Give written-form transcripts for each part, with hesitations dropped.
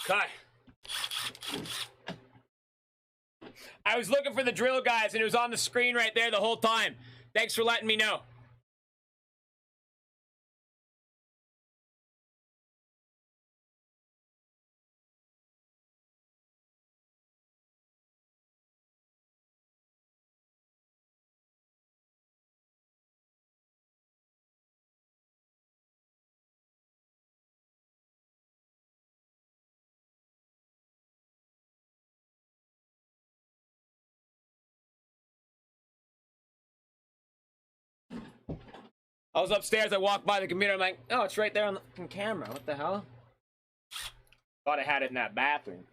Okay. I was looking for the drill, guys, and it was on the screen right there the whole time. Thanks for letting me know. I was upstairs, I walked by the computer, I'm like, oh, it's right there on the camera. What the hell? Thought I had it in that bathroom.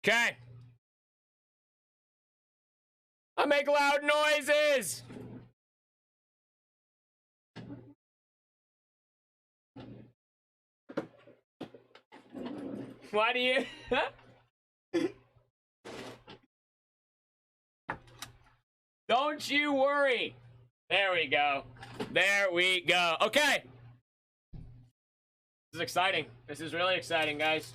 Okay. I make loud noises. Why do you? Don't you worry. There we go. There we go. Okay. This is exciting. This is really exciting, guys.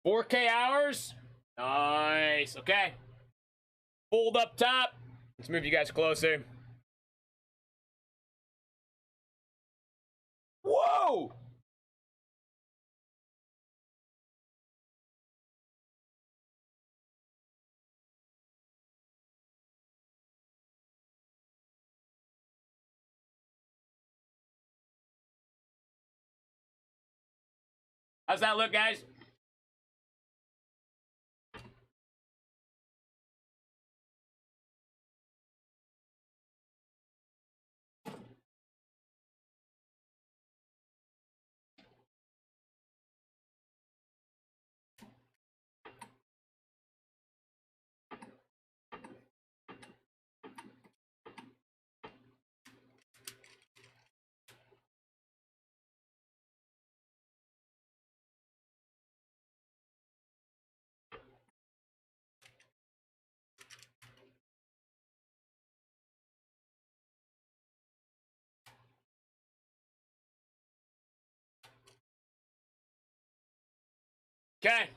$4K hours? Nice. Okay. Fold up top. Let's move you guys closer. Whoa! How's that look, guys? Okay.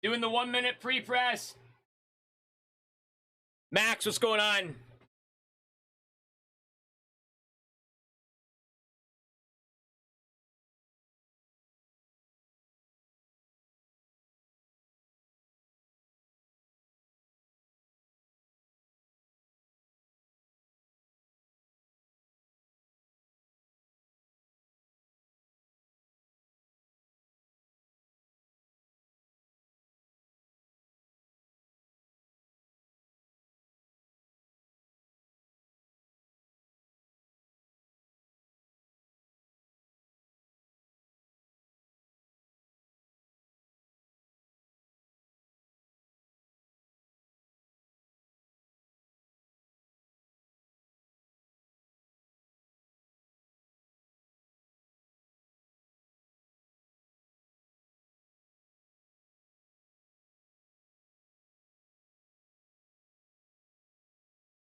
Doing the 1 minute pre-press. Max, what's going on?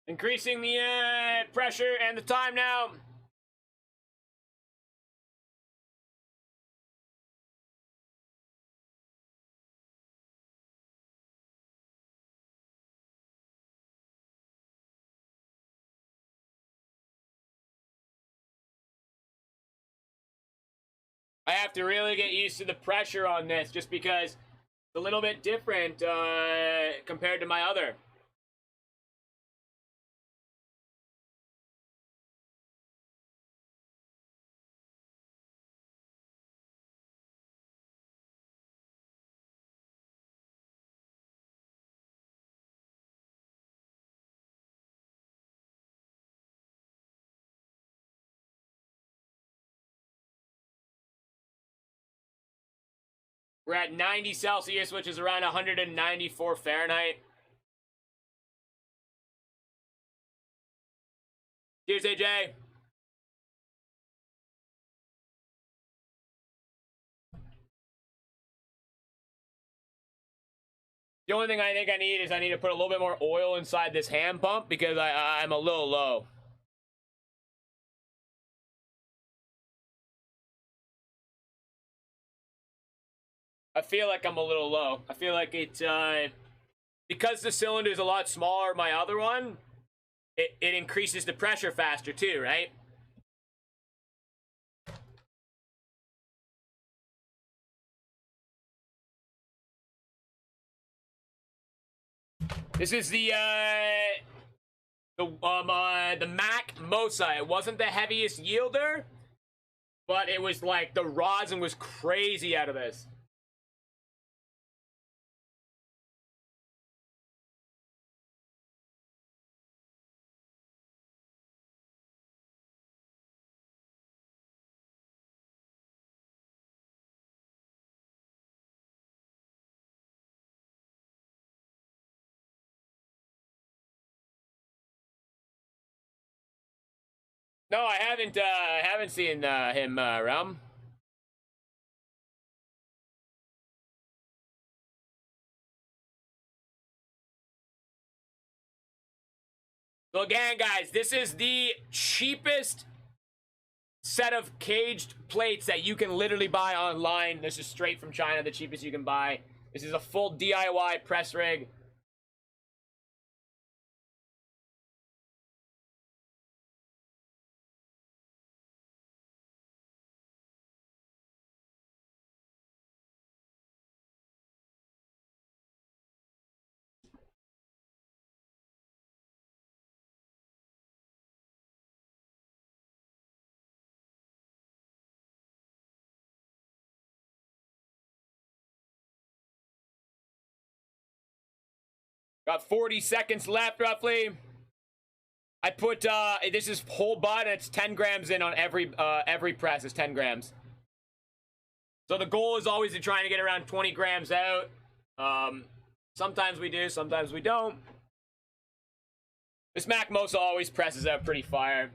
Increasing the pressure and the time now. I have to really get used to the pressure on this just because it's a little bit different compared to my other. We're at 90 Celsius, which is around 194 Fahrenheit. Cheers, AJ. The only thing I think I need is I need to put a little bit more oil inside this hand pump because I'm a little low. I feel like I'm a little low. I feel like it's, because the cylinder is a lot smaller than my other one, it increases the pressure faster too, right? This is the Mac Mosa. It wasn't the heaviest yielder, but it was like the rosin was crazy out of this. No, I haven't seen him Realm. So again, guys, this is the cheapest set of caged plates that you can literally buy online. This is straight from China, the cheapest you can buy. This is a full DIY press rig. Got 40 seconds left, roughly. I put, this is whole bud, and it's 10 grams in on every press is 10 grams. So the goal is always to try to get around 20 grams out. Sometimes we do, sometimes we don't. This Mac Mosa always presses out pretty fire.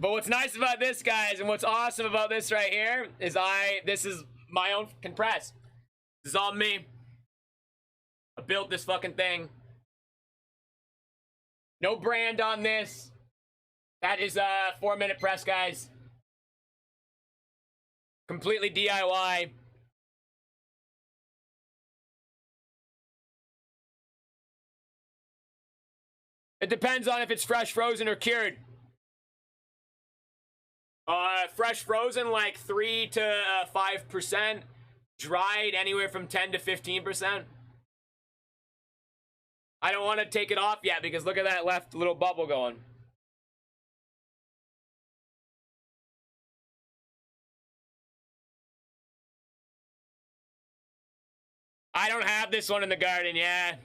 But what's nice about this, guys, and what's awesome about this right here is this is my own fucking press. This is all me. I built this fucking thing. No brand on this. That is a 4-minute press, guys. Completely DIY. It depends on if it's fresh, frozen, or cured. Fresh frozen, like 3 to 5%. Dried, anywhere from 10 to 15%. I don't want to take it off yet because look at that left little bubble going. I don't have this one in the garden, yeah.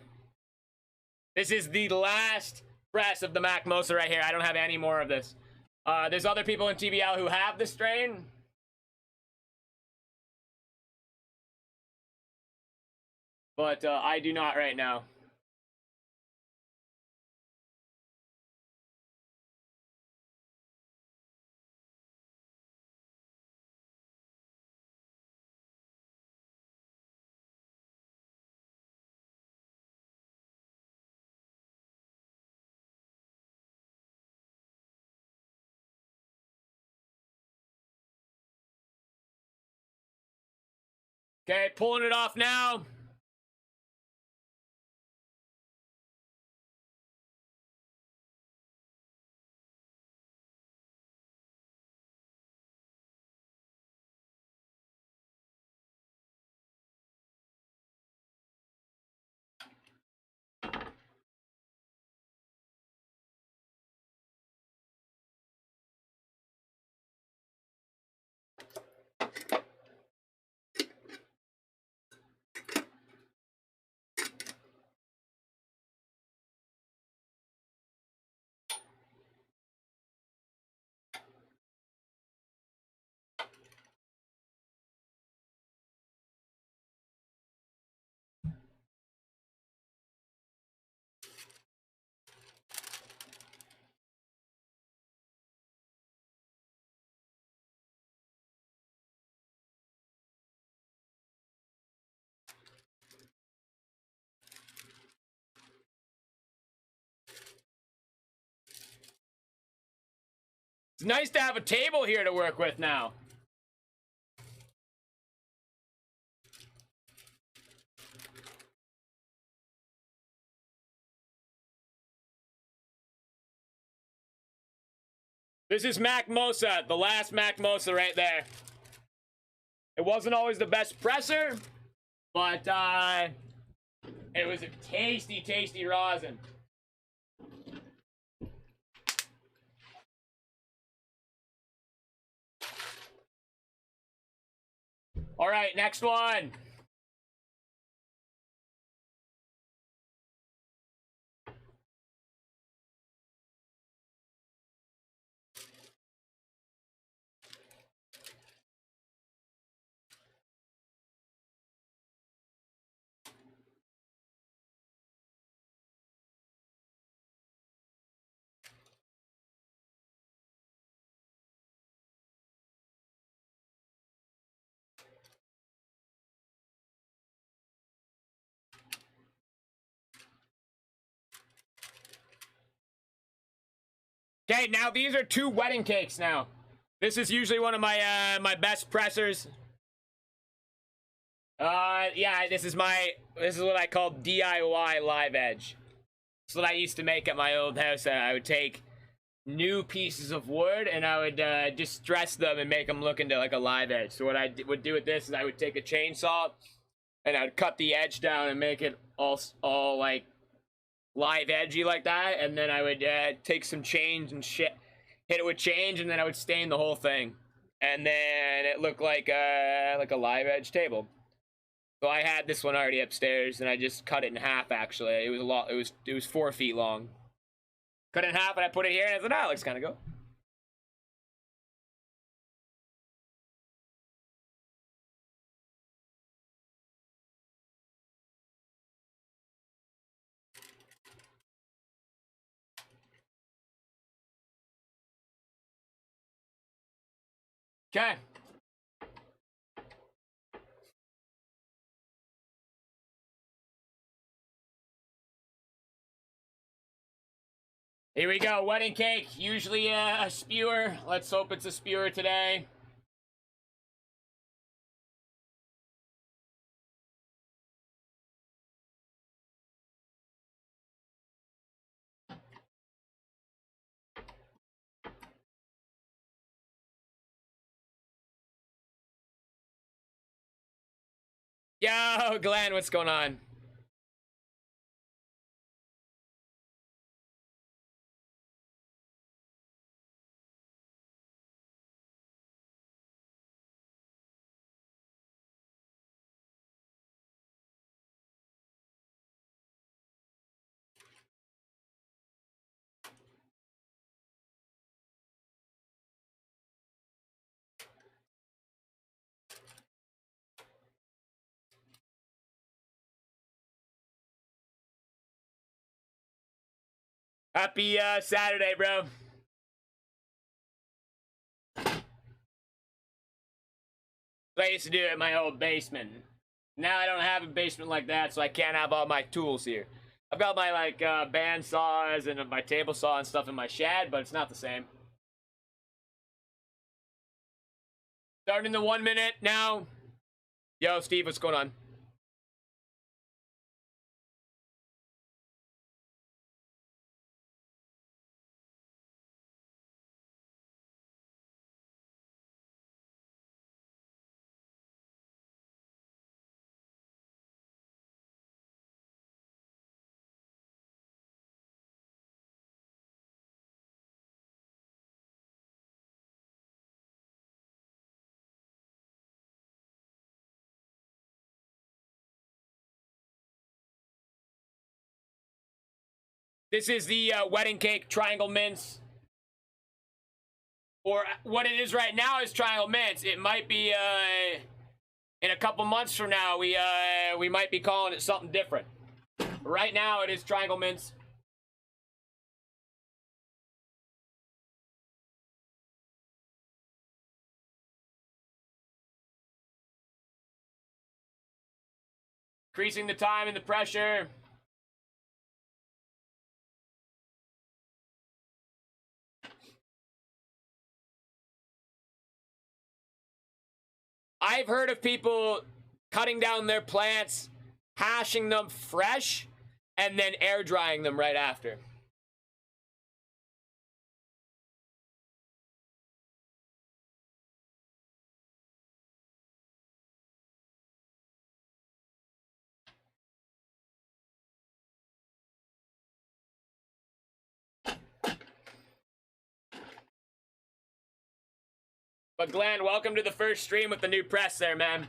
This is the last press of the Mac Mosa right here. I don't have any more of this. There's other people in TBL who have the strain. But I do not right now. Okay, pulling it off now. It's nice to have a table here to work with now. This is Mac Mosa, the last Mac Mosa right there. It wasn't always the best presser, but it was a tasty, tasty rosin. All right, next one. Okay, now these are 2 wedding cakes now. This is usually one of my my best pressers. Yeah, this is what I call DIY live edge. This is what I used to make at my old house. I would take new pieces of wood and I would just dress them and make them look into like a live edge. So what I would do with this is I would take a chainsaw and I would cut the edge down and make it all like live edgy like that, and then I would take some change and hit it with change, and then I would stain the whole thing, and then it looked like a live edge table. So I had this one already upstairs, and I just cut it in half. Actually, it was a lot. It was 4 feet long. Cut it in half, and I put it here, and I said, "Ah, looks kind of good." Okay. Here we go, wedding cake. Usually a spewer. Let's hope it's a spewer today. Yo, Glenn, what's going on? Happy Saturday, bro. I used to do it in my old basement. Now I don't have a basement like that, so I can't have all my tools here. I've got my like band saws and my table saw and stuff in my shed, but it's not the same. Starting the 1 minute now. Yo, Steve, what's going on? This is the wedding cake triangle mints. Or what it is right now is triangle mints. It might be in a couple months from now we might be calling it something different. Right now it is triangle mints. Increasing the time and the pressure. I've heard of people cutting down their plants, hashing them fresh, and then air drying them right after. But Glenn, welcome to the first stream with the new press there, man.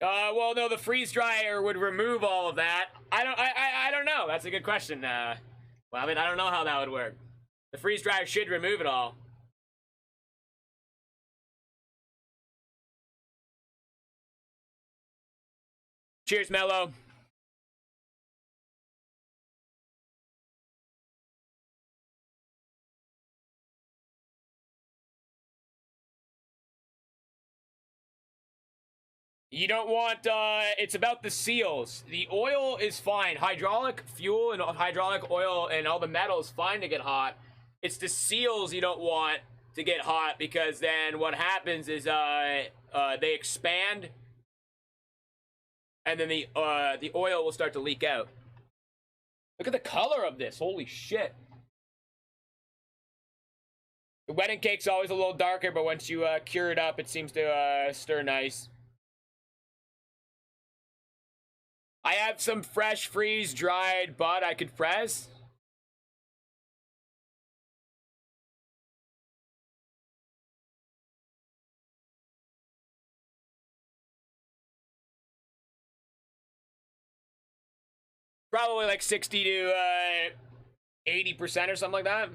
Well, no, the freeze dryer would remove all of that. I don't know. That's a good question. Well, I mean, I don't know how that would work. The freeze dryer should remove it all. Cheers, Mello. You don't want, it's about the seals. The oil is fine. Hydraulic fuel and hydraulic oil and all the metal is fine to get hot. It's the seals you don't want to get hot, because then what happens is they expand, and then the oil will start to leak out. Look at the color of this. Holy shit. The wedding cake's always a little darker, but once you cure it up, it seems to stir nice. I have some fresh freeze-dried bud I could press. Probably like 60 to 80% or something like that.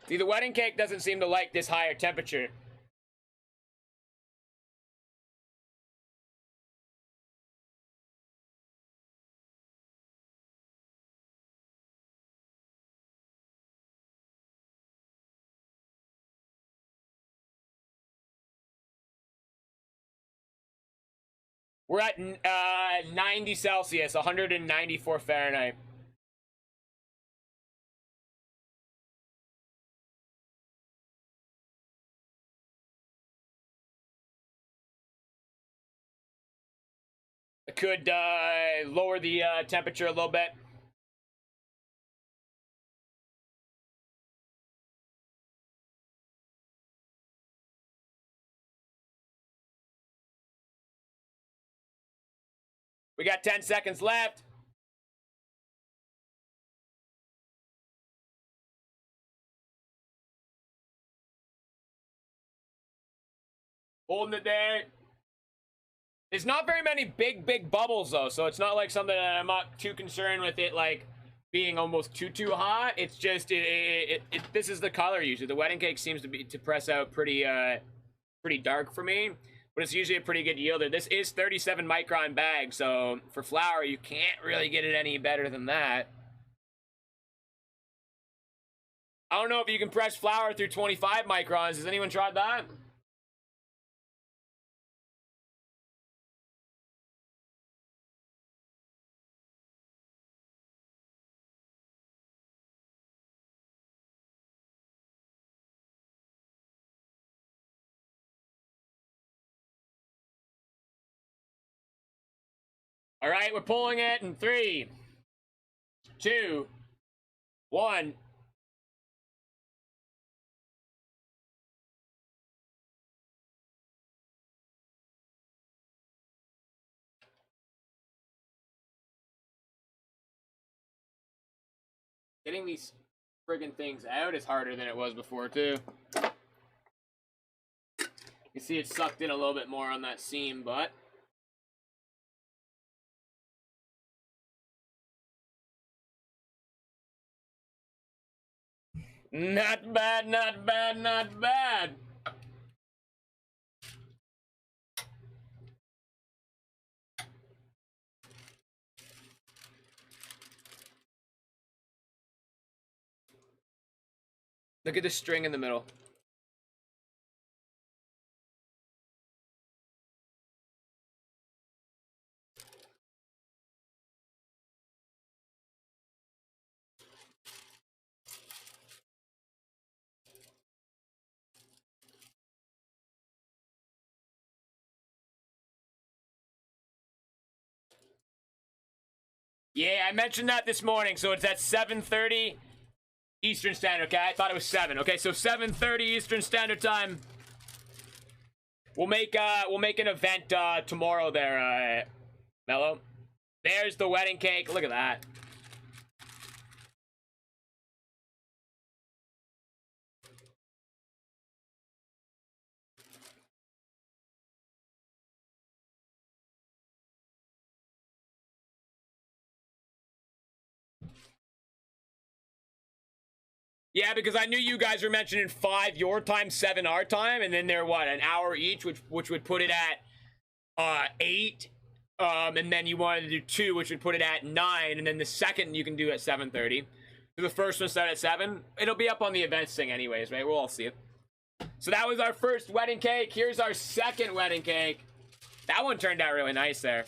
See, the wedding cake doesn't seem to like this higher temperature. We're at 90 Celsius, 194 Fahrenheit. I could lower the temperature a little bit. We got 10 seconds left. Holding it there. There's not very many big bubbles though, so it's not like something that I'm not too concerned with it like being almost too hot. It's just this is the color usually. The wedding cake seems to press out pretty dark for me, but it's usually a pretty good yielder. This is 37 micron bag, so for flour you can't really get it any better than that. I don't know if you can press flour through 25 microns. Has anyone tried that? All right, we're pulling it in 3, 2, 1. Getting these friggin' things out is harder than it was before, too. You see it sucked in a little bit more on that seam, but... Not bad, not bad, not bad. Look at the string in the middle. Yeah, I mentioned that this morning, so it's at 7:30 Eastern Standard, okay? I thought it was 7. Okay, so 7:30 Eastern Standard Time. We'll make an event tomorrow there, Mello. There's the wedding cake. Look at that. Yeah, because I knew you guys were mentioning 5 your time, 7 our time, and then they're what, an hour each, which would put it at 8. And then you wanted to do 2, which would put it at 9, and then the second you can do at 7:30. So the first one started at 7. It'll be up on the events thing anyways, right? We'll all see it. So that was our first wedding cake. Here's our second wedding cake. That one turned out really nice there.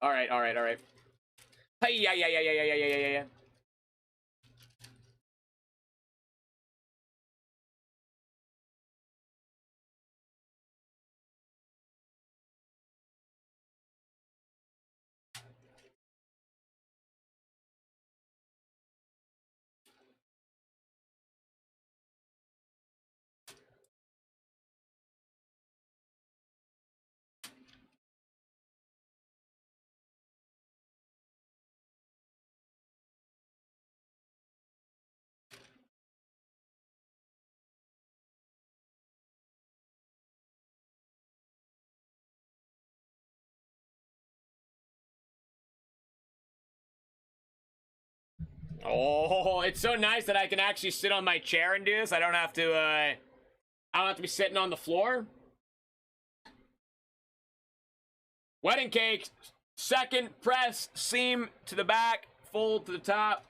All right, all right, all right. Hey, yeah. Oh, it's so nice that I can actually sit on my chair and do this. I don't have to be sitting on the floor. Wedding cake, second press, seam to the back, fold to the top.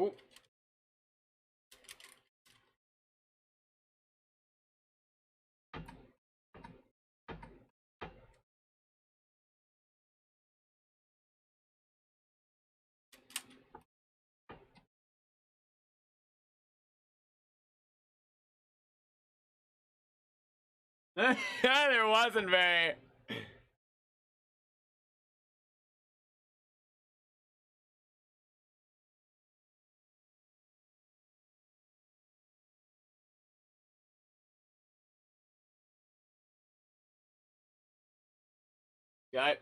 Ooh. There wasn't very. Okay.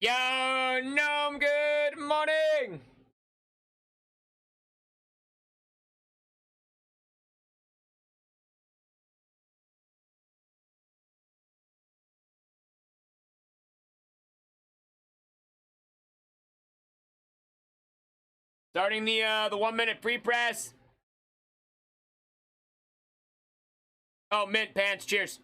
Yo, Gnome, good morning! Starting the 1 minute pre-press. Oh, mint pants, cheers.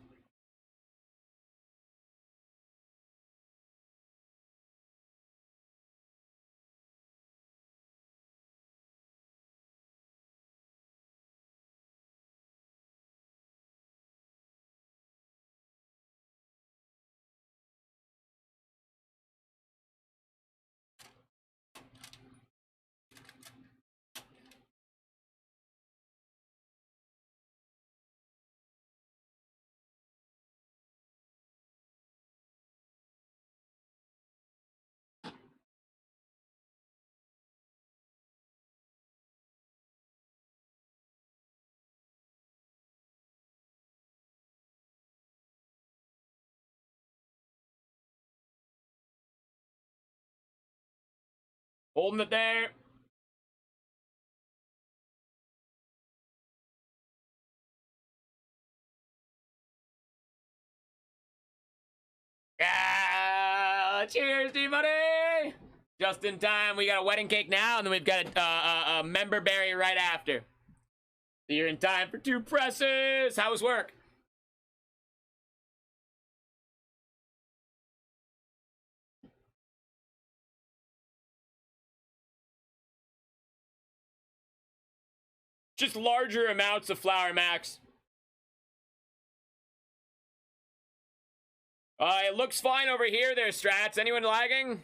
Holding it there. Yeah, cheers, D-Money! Just in time, we got a wedding cake now, and then we've got a member berry right after. So you're in time for 2 presses. How was work? Just larger amounts of flour, Max. It looks fine over here there, Strats. Anyone lagging?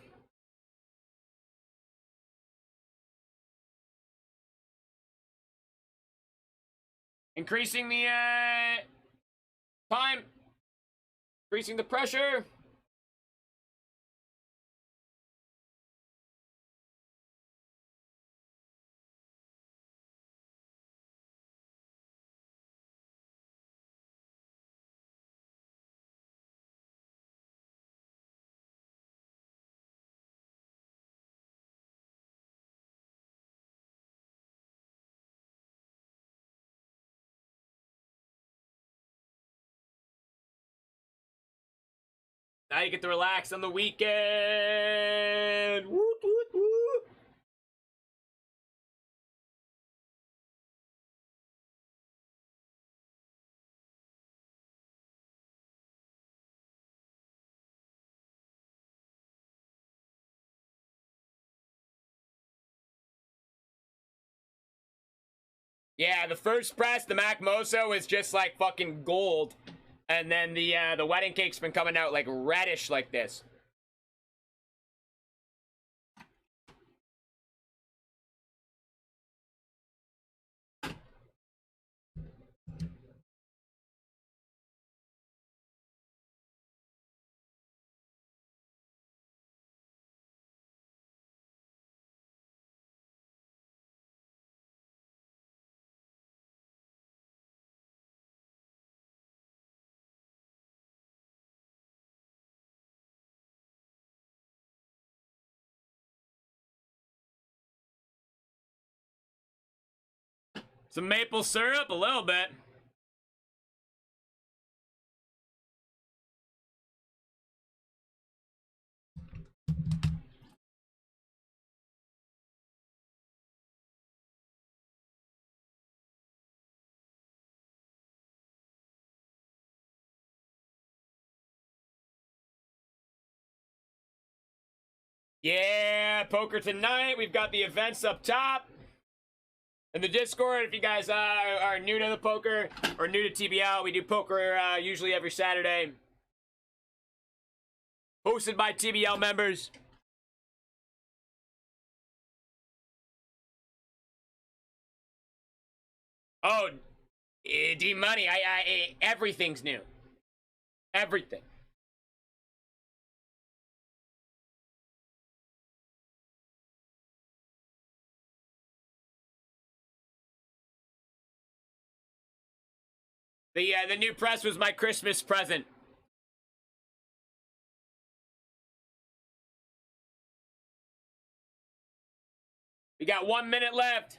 Increasing the, time. Increasing the pressure. Now you get to relax on the weekend. Woot, woot, woot. Yeah, the first press, the Mac Moso, is just like fucking gold. And then the wedding cake's been coming out like reddish like this. Some maple syrup, a little bit. Yeah, poker tonight. We've got the events up top. In the Discord, if you guys are new to the poker or new to TBL, we do poker usually every Saturday. Hosted by TBL members. Oh, D-Money, everything's new. Everything. The new press was my Christmas present. We got 1 minute left.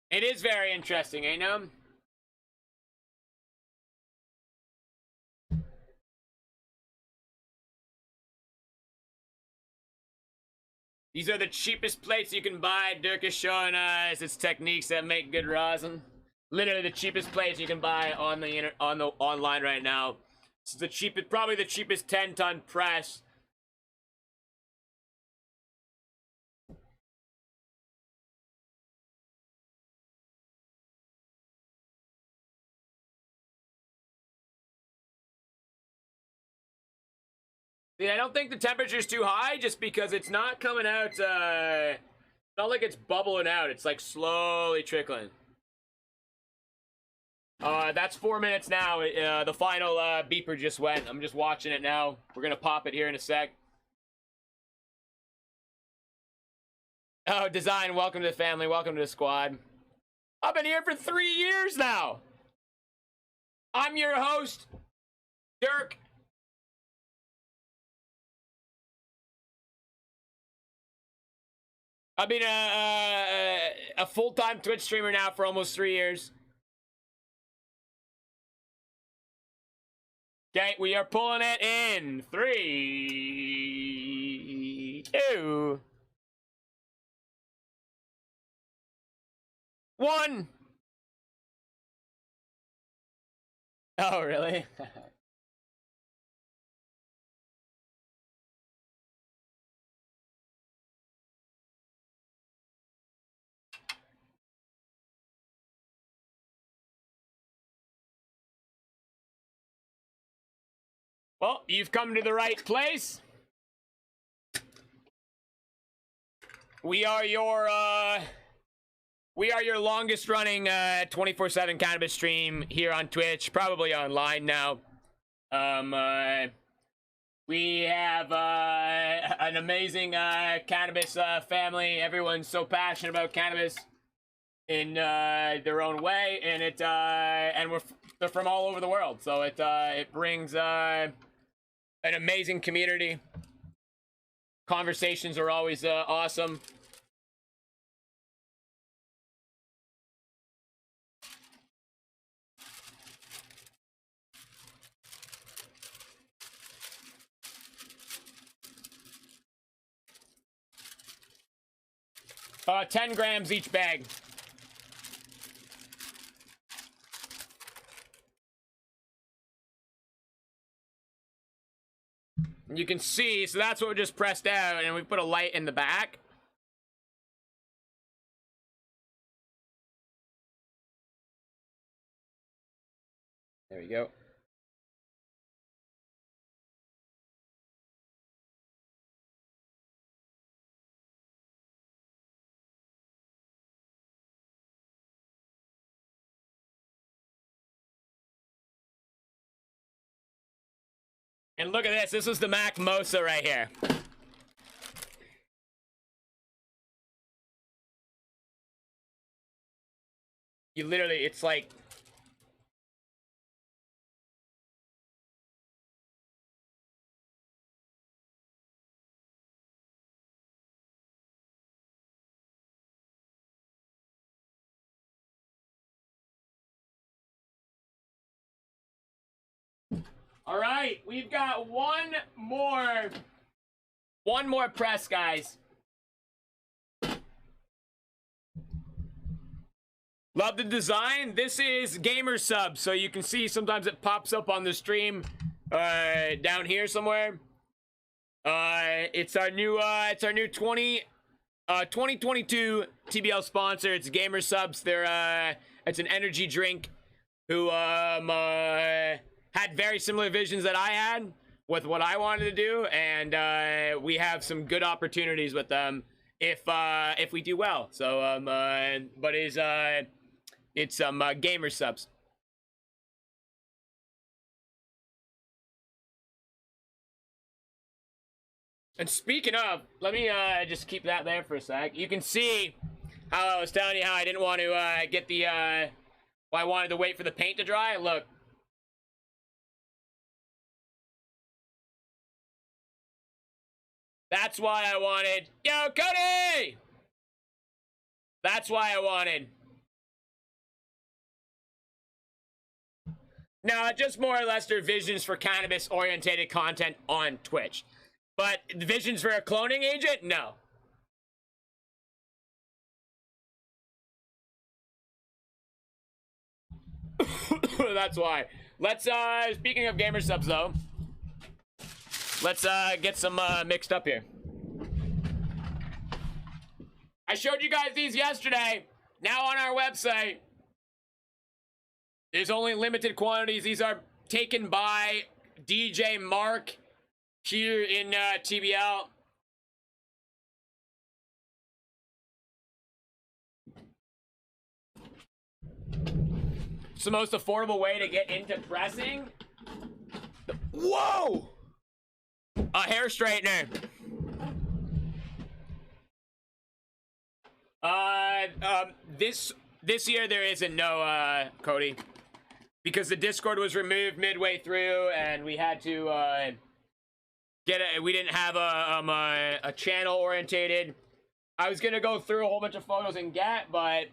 It is very interesting, ain't it? These are the cheapest plates you can buy. Dirk is showing us its techniques that make good rosin. Literally the cheapest plates you can buy on the online right now. This is the cheapest, probably the cheapest 10-ton press. Yeah, I don't think the temperature's too high just because it's not coming out, it's not like it's bubbling out. It's like slowly trickling. That's 4 minutes now. The final beeper just went. I'm just watching it now. We're gonna pop it here in a sec. Oh, Design, welcome to the family. Welcome to the squad. I've been here for 3 years now. I'm your host, Dirk. I've been a full-time Twitch streamer now for almost 3 years. Okay, we are pulling it in 3, 2, 1. Oh, really? Well, you've come to the right place. We are your longest running 24/7 cannabis stream here on Twitch, probably online now. We have an amazing cannabis family. Everyone's so passionate about cannabis in their own way, and they're from all over the world, so it brings an amazing community. Conversations are always awesome. Uh, 10 grams each bag. You can see, so that's what we just pressed out, and we put a light in the back. There we go. And look at this. This is the Mac Mosa right here. You literally, it's like... All right, we've got one more press, guys. Love the design. This is gamer sub, so you can see sometimes it pops up on the stream down here somewhere. It's our new 2022 TBL sponsor. It's gamer subs. It's an energy drink who had very similar visions that I had. with what I wanted to do, and we have some good opportunities with them if we do well. So but it's some gamer subs. And speaking of, let me just keep that there for a sec. You can see how I was telling you how I didn't want to get the I wanted to wait for the paint to dry. Look. That's why I wanted... Yo, Cody! That's why I wanted... No, just more or less their visions for cannabis-orientated content on Twitch. But visions for a cloning agent? No. That's why. Let's, speaking of gamer subs, though, let's, get some, mixed up here. I showed you guys these yesterday. Now on our website. There's only limited quantities. These are taken by DJ Mark here in, TBL. It's the most affordable way to get into pressing. Whoa! A hair straightener. This year there isn't no Cody, because the Discord was removed midway through, and we had to we didn't have a channel orientated. I was gonna go through a whole bunch of photos and get, but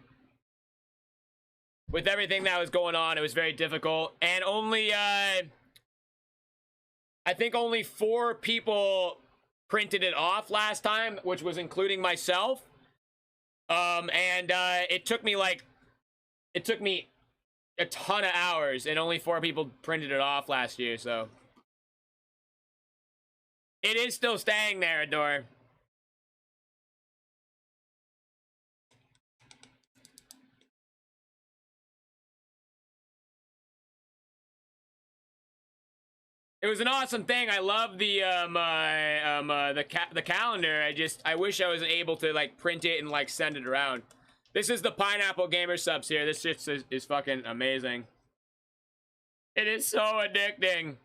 with everything that was going on, it was very difficult, and only I think only 4 people printed it off last time, which was including myself. It took me a ton of hours, and only 4 people printed it off last year, so. It is still staying there, Adore. It was an awesome thing. I love the calendar. I wish I was able to like print it and like send it around. This is the Pineapple Gamer subs here. This shit is fucking amazing. It is so addicting.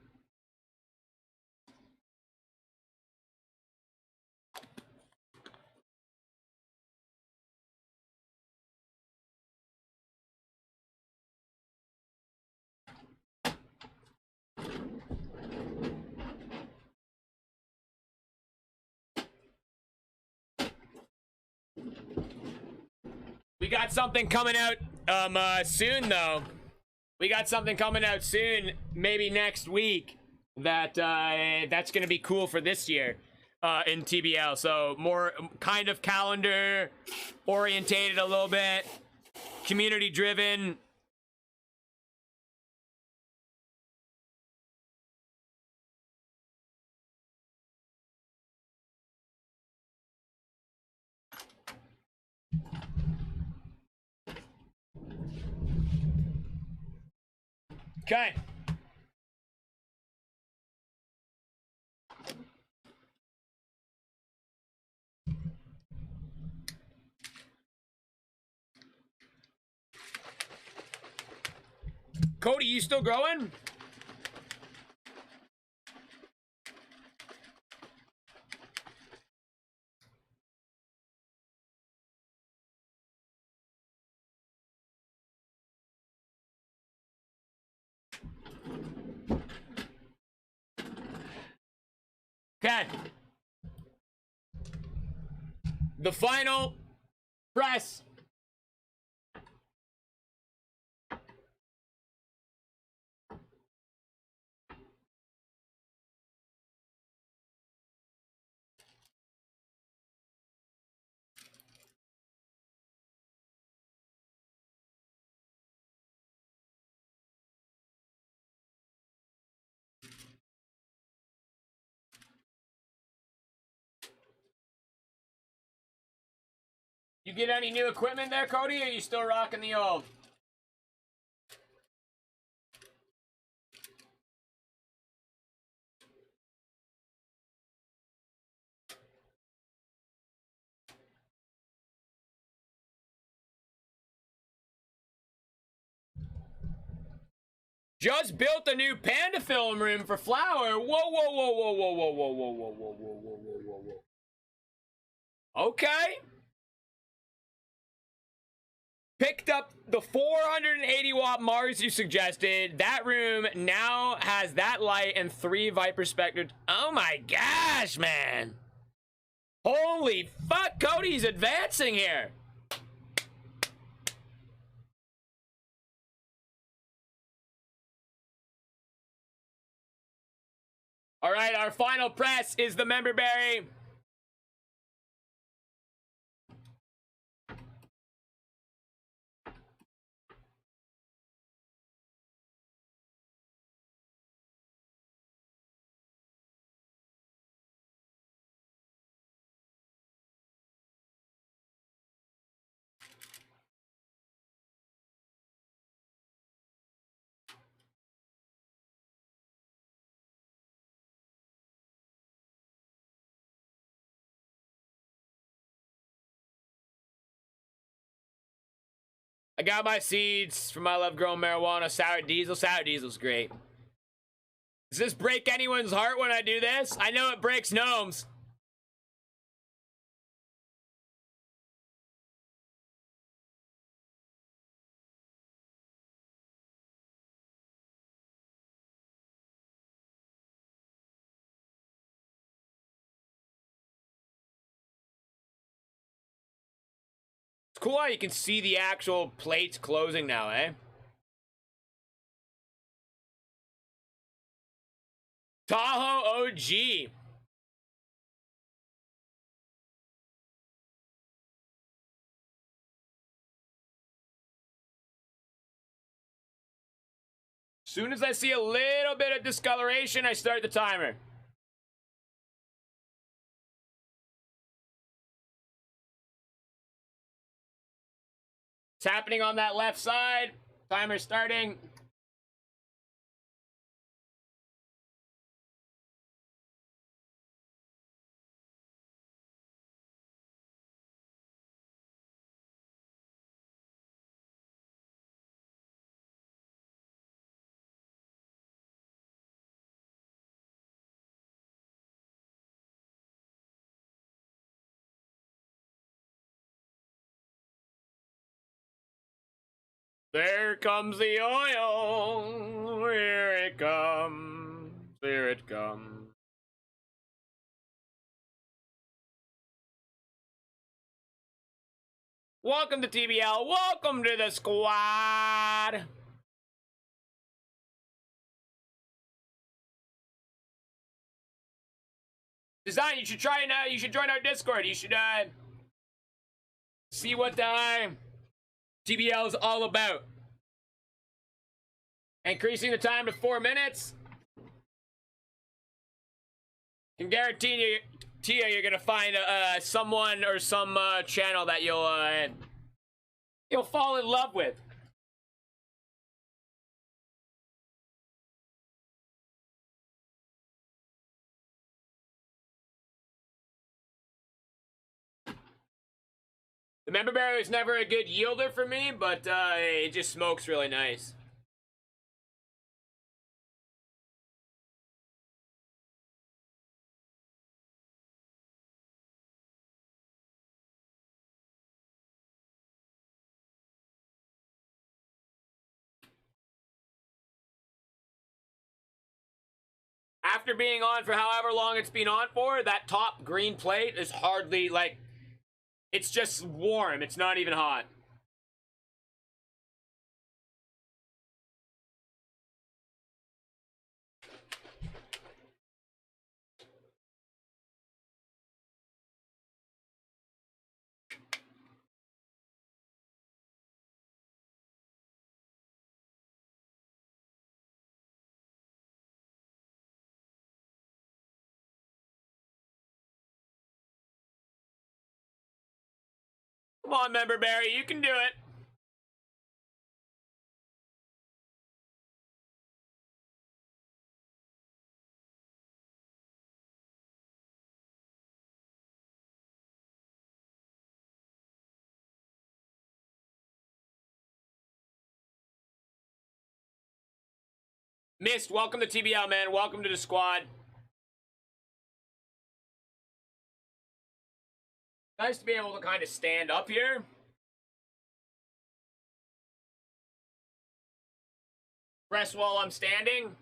We got something coming out soon, though. We got something coming out soon, maybe next week, that that's gonna be cool for this year in TBL. So more kind of calendar orientated a little bit, community driven. Okay. Cody, you still growing? Okay. The final press. You get any new equipment there, Cody, or are you still rocking the old? Just built a new panda film room for Flower. Whoa, whoa, whoa, whoa, whoa, whoa, whoa, whoa, whoa, whoa, whoa, whoa, whoa, whoa, whoa. Okay. Picked up the 480 watt Mars you suggested. That room now has that light and 3 Viper Spectre. Oh my gosh, man. Holy fuck, Cody's advancing here. All right, our final press is the member berry. I got my seeds from my love grown marijuana. Sour diesel. Sour diesel's great. Does this break anyone's heart when I do this? I know it breaks gnomes. It's cool how you can see the actual plates closing now, eh? Tahoe OG. Soon as I see a little bit of discoloration, I start the timer. It's happening on that left side. Timer starting. There comes the oil. Here it comes. Here it comes. Welcome to TBL. Welcome to the squad. Design, you should try it. You should join our Discord. You should see what TBL is all about. Increasing the time to 4 minutes. Can guarantee you, you're gonna find someone or some channel that you'll fall in love with. The member berry is never a good yielder for me, but it just smokes really nice. After being on for however long it's been on for, that top green plate is hardly, like, it's just warm. It's not even hot. Come on, member berry, you can do it. Mist, welcome to TBL, man. Welcome to the squad. Nice to be able to kind of stand up here. Press while I'm standing.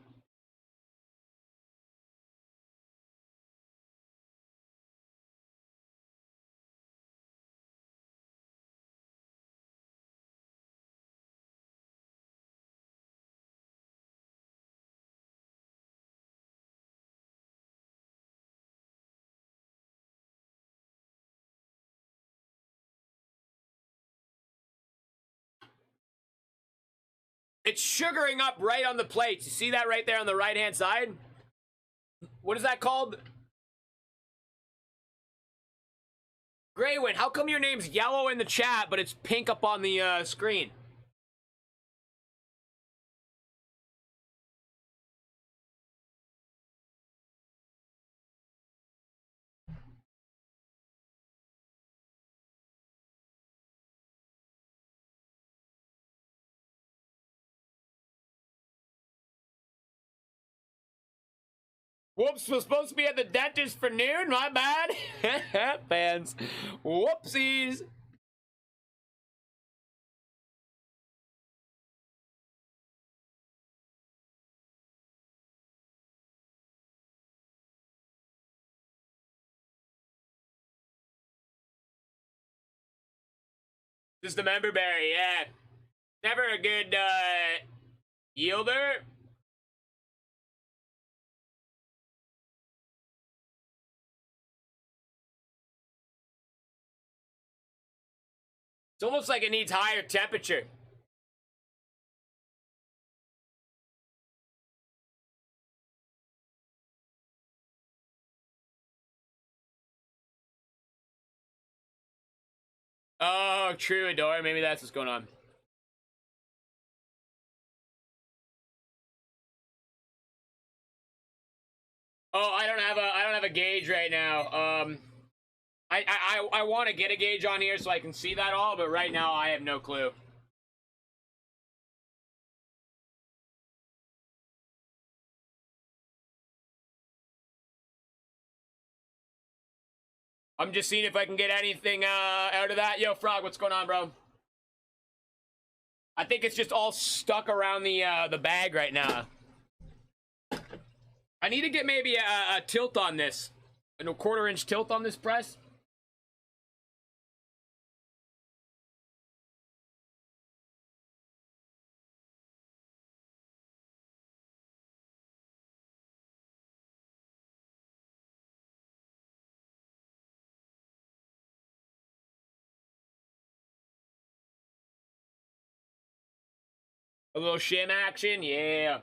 It's sugaring up right on the plates. You see that right there on the right-hand side? What is that called? Graywin, how come your name's yellow in the chat, but it's pink up on the screen? Whoops, was supposed to be at the dentist for noon. My bad. Fans. Whoopsies. Just a member berry, yeah. Never a good yielder. It's almost like it needs higher temperature. Oh, true, Adore. Maybe that's what's going on. Oh, I don't have a gauge right now. I want to get a gauge on here so I can see that all, but right now I have no clue. I'm just seeing if I can get anything out of that. Yo, Frog, what's going on, bro? I think it's just all stuck around the bag right now. I need to get maybe a tilt on this. A 1/4-inch tilt on this press. A little shim action, yeah.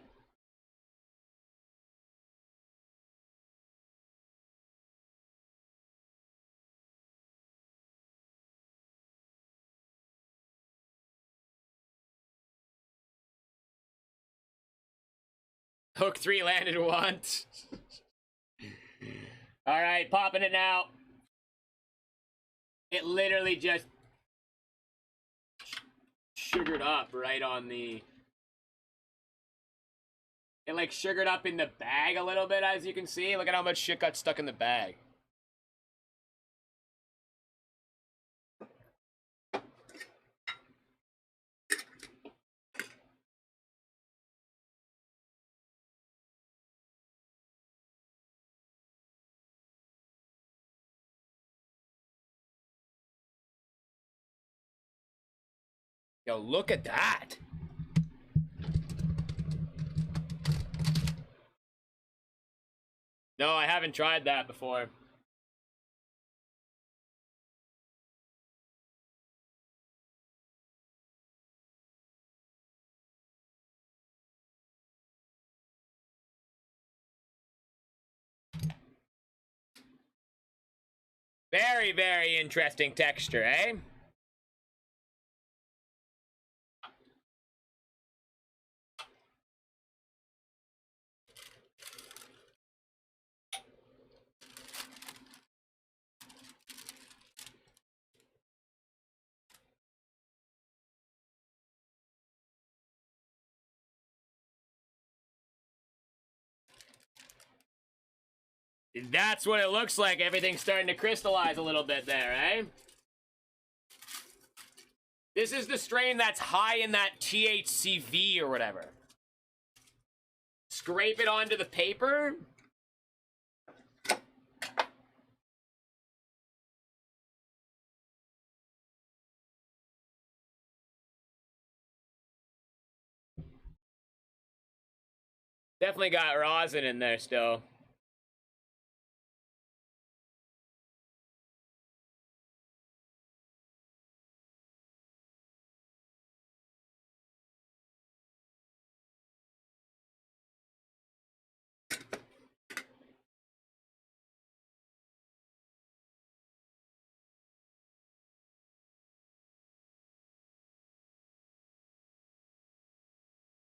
Hook 3 landed once. All right, popping it now. It literally just sugared up right on the... It like sugared up in the bag a little bit, as you can see. Look at how much shit got stuck in the bag. Yo, look at that. No, I haven't tried that before. Very, very interesting texture, eh? That's what it looks like. Everything's starting to crystallize a little bit there, eh? This is the strain that's high in that THCV or whatever. Scrape it onto the paper. Definitely got rosin in there still.